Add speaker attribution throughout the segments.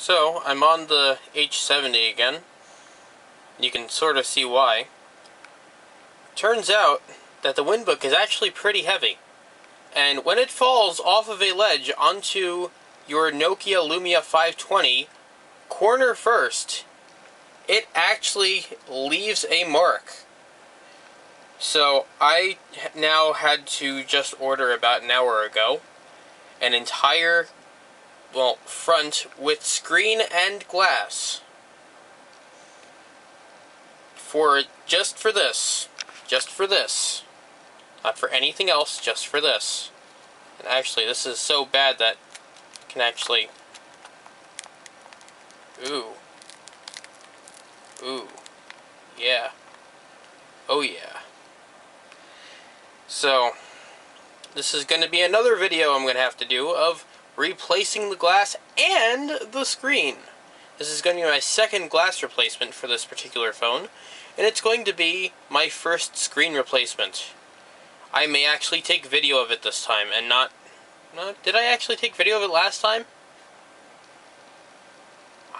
Speaker 1: So, I'm on the H70 again. You can sort of see why. Turns out that the Windbook is actually pretty heavy. And when it falls off of a ledge onto your Nokia Lumia 520, corner first, it actually leaves a mark. So, I now had to just order about an hour ago an entire front with screen and glass just for this, not for anything else, just for this. And actually, this is so bad that I can actually, yeah, oh yeah. So, this is going to be another video I'm going to have to do of replacing the glass and the screen. This is going to be my second glass replacement for this particular phone, and it's going to be my first screen replacement. I may actually take video of it this time, and not... did I actually take video of it last time?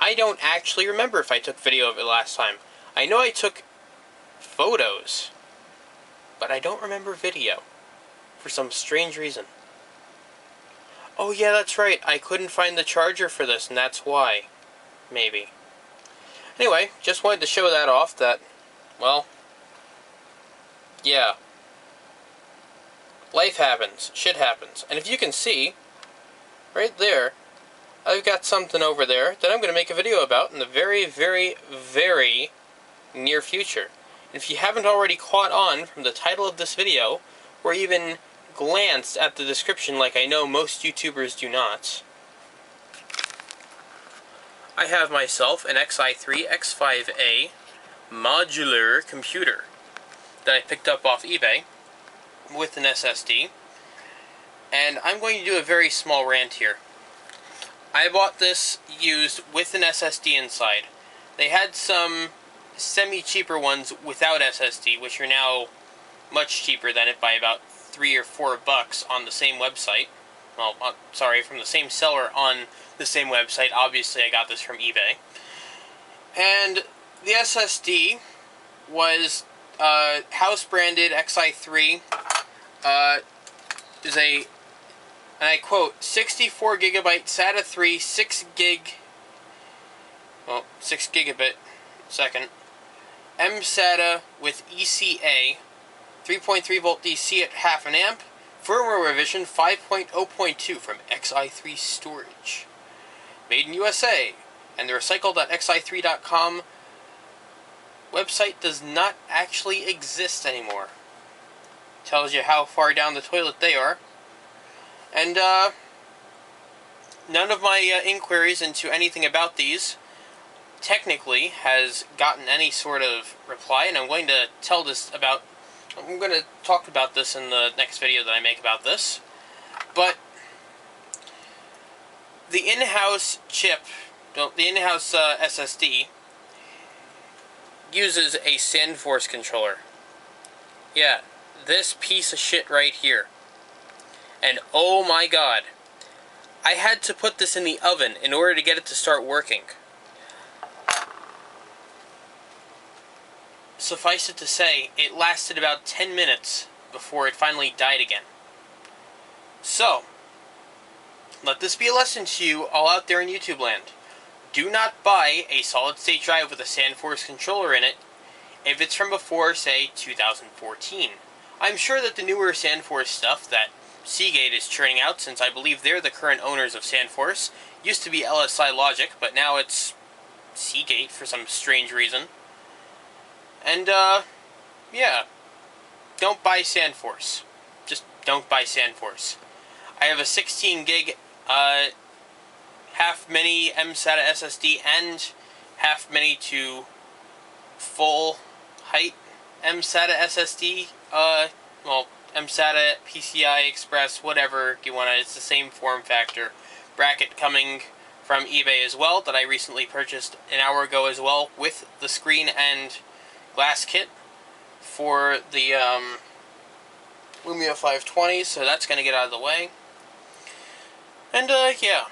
Speaker 1: I don't actually remember if I took video of it last time. I know I took photos, but I don't remember video, for some strange reason. Oh yeah, that's right, I couldn't find the charger for this, and that's why. Maybe. Anyway, just wanted to show that off, that, well, yeah. Life happens, shit happens. And if you can see, right there, I've got something over there that I'm going to make a video about in the very, very, very near future. And if you haven't already caught on from the title of this video, or even glanced at the description like I know most YouTubers do not, I have myself an Xi3 X5A modular computer that I picked up off eBay with an SSD, and I'm going to do a very small rant here. I bought this used with an SSD inside. They had some semi-cheaper ones without SSD, which are now much cheaper than it by about $3 or $4 on the same website. Well, sorry, from the same seller on the same website. Obviously, I got this from eBay. And the SSD was house-branded Xi3. Is a, and I quote, 64 gigabyte SATA 3, 6 gigabit second, mSATA with ECA, 3.3 volt DC at half an amp, firmware revision 5.0.2 from Xi3 Storage. Made in USA, and the recycle.xi3.com website does not actually exist anymore. Tells you how far down the toilet they are. And none of my inquiries into anything about these technically has gotten any sort of reply, and I'm going to talk about this in the next video that I make about this. But the in-house chip, the in-house SSD, uses a SandForce controller. Yeah, this piece of shit right here. And oh my god, I had to put this in the oven in order to get it to start working. Suffice it to say, it lasted about 10 minutes before it finally died again. So, let this be a lesson to you all out there in YouTube land. Do not buy a solid-state drive with a SandForce controller in it if it's from before, say, 2014. I'm sure that the newer SandForce stuff that Seagate is churning out, since I believe they're the current owners of SandForce, used to be LSI Logic, but now it's Seagate for some strange reason. And, yeah, don't buy SandForce. Just don't buy SandForce. I have a 16 gig, half mini mSATA SSD and half mini to full height mSATA SSD, mSATA, PCI Express, whatever you want to, it's the same form factor. Bracket coming from eBay as well, that I recently purchased an hour ago as well, with the screen and glass kit for the Lumia 520, so that's going to get out of the way. And, yeah,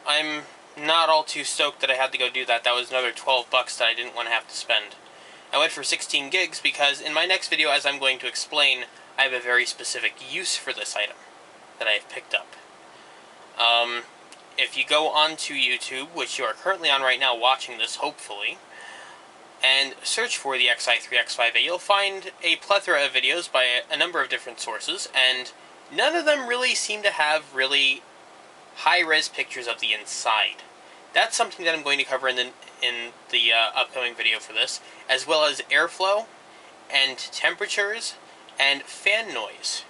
Speaker 1: I'm not all too stoked that I had to go do that. That was another 12 bucks that I didn't want to have to spend. I went for 16 gigs because in my next video, as I'm going to explain, I have a very specific use for this item that I have picked up. If you go onto YouTube, which you are currently on right now watching this, hopefully, and search for the Xi3 X5A, you'll find a plethora of videos by a number of different sources, and none of them really seem to have really high-res pictures of the inside. That's something that I'm going to cover in the upcoming video for this, as well as airflow, and temperatures, and fan noise,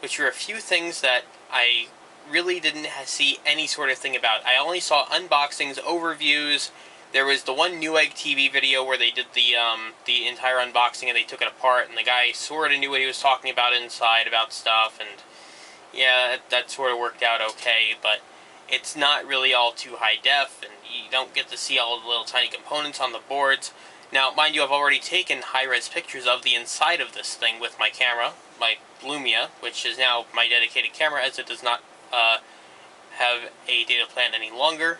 Speaker 1: which are a few things that I really didn't see any sort of thing about. I only saw unboxings, overviews. There was the one Newegg TV video where they did the entire unboxing and they took it apart, and the guy sort of knew what he was talking about inside about stuff, and yeah, that sort of worked out okay, but it's not really all too high def, and you don't get to see all the little tiny components on the boards. Now, mind you, I've already taken high-res pictures of the inside of this thing with my camera, my Lumia, which is now my dedicated camera, as it does not have a data plan any longer.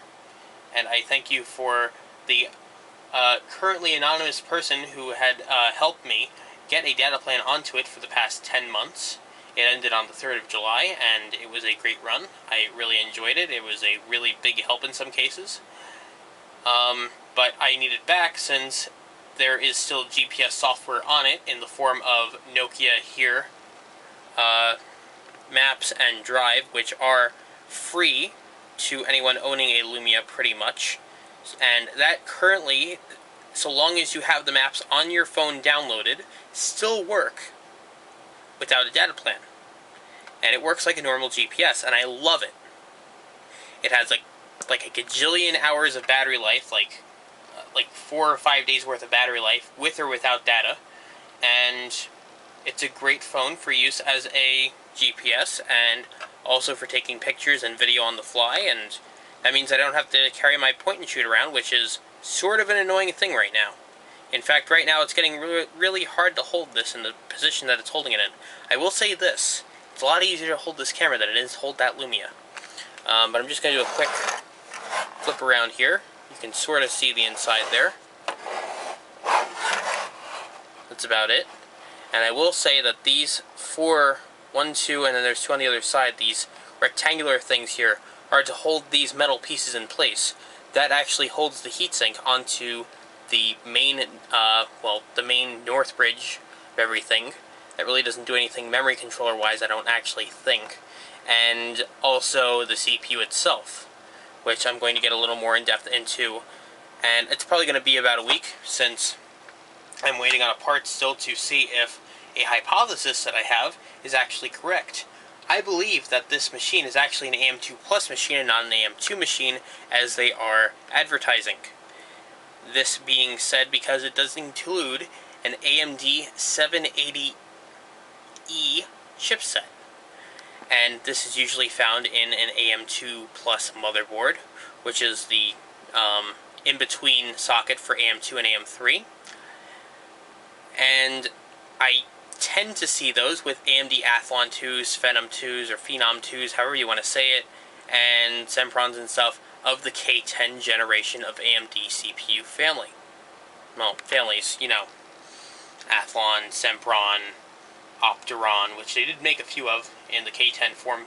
Speaker 1: And I thank you for the currently anonymous person who had helped me get a data plan onto it for the past 10 months. It ended on the 3rd of July, and it was a great run. I really enjoyed it. It was a really big help in some cases. But I need it back since there is still GPS software on it in the form of Nokia here, Maps and Drive, which are free to anyone owning a Lumia pretty much. And that currently, so long as you have the maps on your phone downloaded, still work without a data plan. And it works like a normal GPS, and I love it. It has like a gajillion hours of battery life, like 4 or 5 days worth of battery life, with or without data. And it's a great phone for use as a GPS, and also for taking pictures and video on the fly, and that means I don't have to carry my point and shoot around, which is sort of an annoying thing right now. In fact, right now it's getting really hard to hold this in the position that it's holding it in. I will say this, it's a lot easier to hold this camera than it is to hold that Lumia. But I'm just going to do a quick flip around here. You can sort of see the inside there. That's about it. And I will say that these 4, 1, 2, and then there's 2 on the other side, these rectangular things here, are to hold these metal pieces in place. That actually holds the heatsink onto the main, the main north bridge of everything. That really doesn't do anything memory controller-wise, I don't actually think. And also the CPU itself, which I'm going to get a little more in-depth into. And it's probably going to be about a week, since I'm waiting on a part still to see if a hypothesis that I have is actually correct. I believe that this machine is actually an AM2 Plus machine and not an AM2 machine, as they are advertising. This being said because it does include an AMD 780E chipset. And this is usually found in an AM2 Plus motherboard, which is the in-between socket for AM2 and AM3. And I tend to see those with AMD Athlon 2s, Phenom 2s, or Phenom 2s, however you want to say it, and Semprons and stuff, of the K10 generation of AMD CPU family. Well, families, you know, Athlon, Sempron, Opteron, which they did make a few of in the K10 form,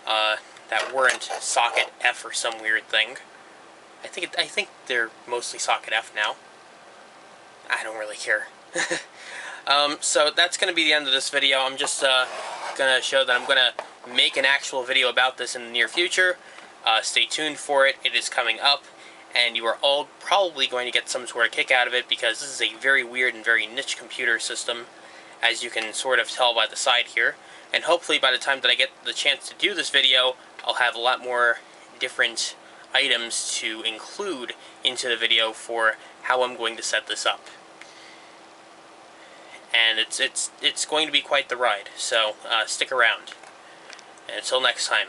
Speaker 1: that weren't socket F or some weird thing. I think they're mostly socket F now. I don't really care. So that's going to be the end of this video. I'm just going to show that I'm going to make an actual video about this in the near future. Stay tuned for it. It is coming up, and you are all probably going to get some sort of kick out of it, because this is a very weird and very niche computer system, as you can sort of tell by the side here. And hopefully by the time that I get the chance to do this video, I'll have a lot more different items to include into the video for how I'm going to set this up. And it's going to be quite the ride, so stick around. And until next time.